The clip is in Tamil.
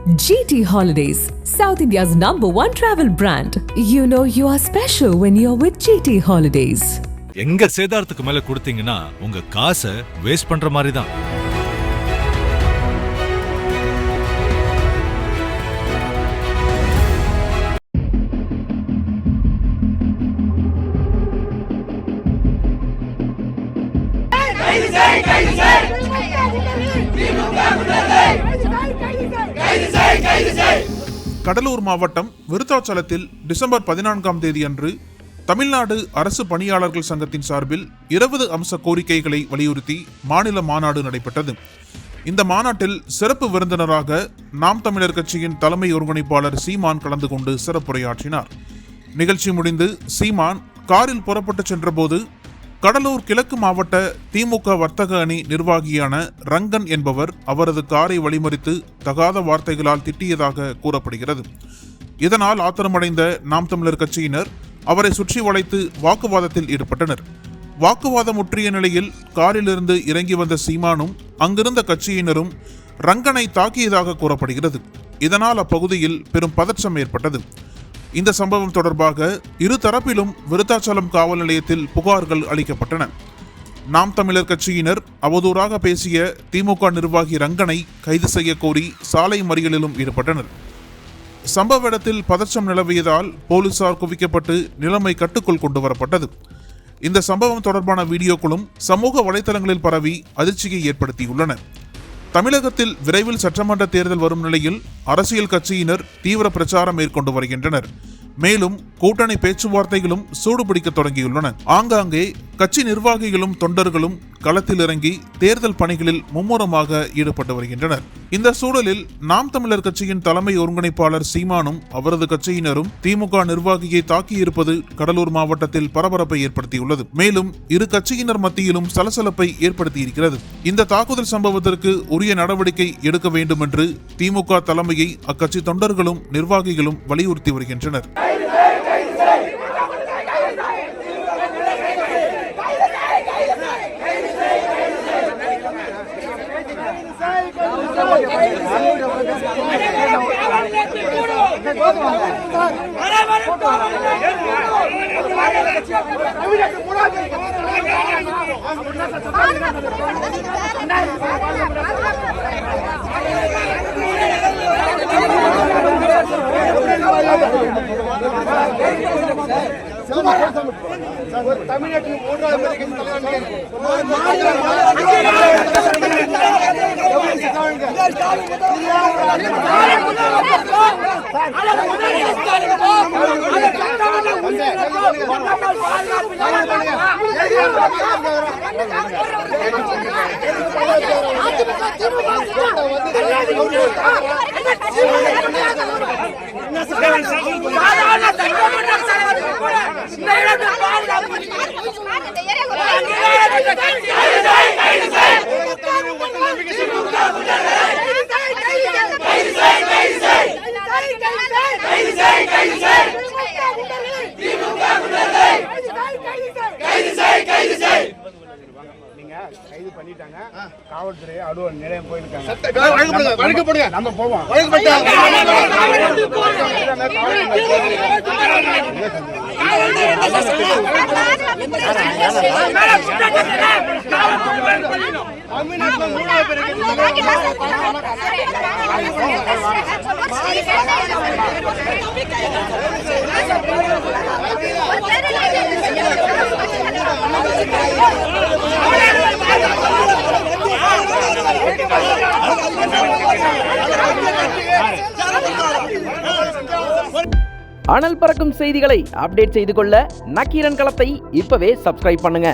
GT Holidays, South India's #1 travel brand. You know you are special when you're with GT Holidays. எங்க சேதாரத்துக்கு மேல கொடுத்தீங்கன்னா உங்க காசை வேஸ்ட் பண்ற மாதிரி தான். கடலூர் மாவட்டம் விருத்தாச்சலத்தில் டிசம்பர் 14ஆம் தேதி அன்று தமிழ்நாடு அரசு பணியாளர்கள் சங்கத்தின் சார்பில் 20 அம்ச கோரிக்கைகளை வலியுறுத்தி மாநில மாநாடு நடைபெற்றது. இந்த மாநாட்டில் சிறப்பு விருந்தினராக நாம் தமிழர் கட்சியின் தலைமை ஒருங்கிணைப்பாளர் சீமான் கலந்து கொண்டு சிறப்புரையாற்றினார். நிகழ்ச்சி முடிந்து சீமான் காரில் புறப்பட்டு சென்றபோது கடலூர் கிழக்கு மாவட்ட திமுக வர்த்தக அணி நிர்வாகியான ரங்கன் என்பவர் அவரது காரை வழிமறித்து தகாத வார்த்தைகளால் திட்டியதாக கூறப்படுகிறது. இதனால் ஆத்திரமடைந்த நாம் தமிழர் கட்சியினர் அவரை சுற்றி வளைத்து வாக்குவாதத்தில் ஈடுபட்டனர். வாக்குவாதம் முற்றிய நிலையில் காரிலிருந்து இறங்கி வந்த சீமானும் அங்கிருந்த கட்சியினரும் ரங்கனை தாக்கியதாக கூறப்படுகிறது. இதனால் அப்பகுதியில் பெரும் பதற்றம் ஏற்பட்டது. இந்த சம்பவம் தொடர்பாக இரு தரப்பிலும் விருத்தாச்சலம் காவல் நிலையத்தில் புகார்கள் அளிக்கப்பட்டன. நாம் தமிழர் கட்சியினர் அவதூறாக பேசிய திமுக நிர்வாகி ரங்கனை கைது செய்ய கோரி சாலை மறியலிலும் ஈடுபட்டனர். சம்பவ இடத்தில் பதற்றம் நிலவியதால் போலீசார் குவிக்கப்பட்டு நிலைமை கட்டுக்குள் கொண்டு வரப்பட்டது. இந்த சம்பவம் தொடர்பான வீடியோக்களும் சமூக வலைதளங்களில் பரவி அதிர்ச்சியை ஏற்படுத்தியுள்ளன. தமிழகத்தில் விரைவில் சட்டமன்ற தேர்தல் வரும் நிலையில் அரசியல் கட்சியினர் தீவிர பிரச்சாரம் மேற்கொண்டு வருகின்றனர். மேலும் கூட்டணி பேச்சுவார்த்தைகளும் சூடுபிடிக்க தொடங்கியுள்ளன. ஆங்காங்கே கட்சி நிர்வாகிகளும் தொண்டர்களும் களத்தில் இறங்கி தேர்தல் பணிகளில் மும்முரமாக ஈடுபட்டு வருகின்றனர். இந்த சூழலில் நாம் தமிழர் கட்சியின் தலைமை ஒருங்கிணைப்பாளர் சீமானும் அவரது கட்சியினரும் திமுக நிர்வாகியை தாக்கியிருப்பது கடலூர் மாவட்டத்தில் பரபரப்பை ஏற்படுத்தியுள்ளது. மேலும் இரு கட்சியினர் மத்தியிலும் சலசலப்பை ஏற்படுத்தியிருக்கிறது. இந்த தாக்குதல் சம்பவத்திற்கு உரிய நடவடிக்கை எடுக்க வேண்டும் என்று திமுக தலைமையை அக்கட்சி தொண்டர்களும் நிர்வாகிகளும் வலியுறுத்தி வருகின்றனர். தமிழ்நாட்டின் 3வது கைது பண்ணிட்டாங்க. காவல்துறை அலுவலர் நிலையம் போயிருக்காங்க. நம்ம போவோம். அனல் பறக்கும் செய்திகளை அப்டேட் செய்து கொள்ள நக்கீரன் களத்தை இப்பவே சப்ஸ்கிரைப் பண்ணுங்க.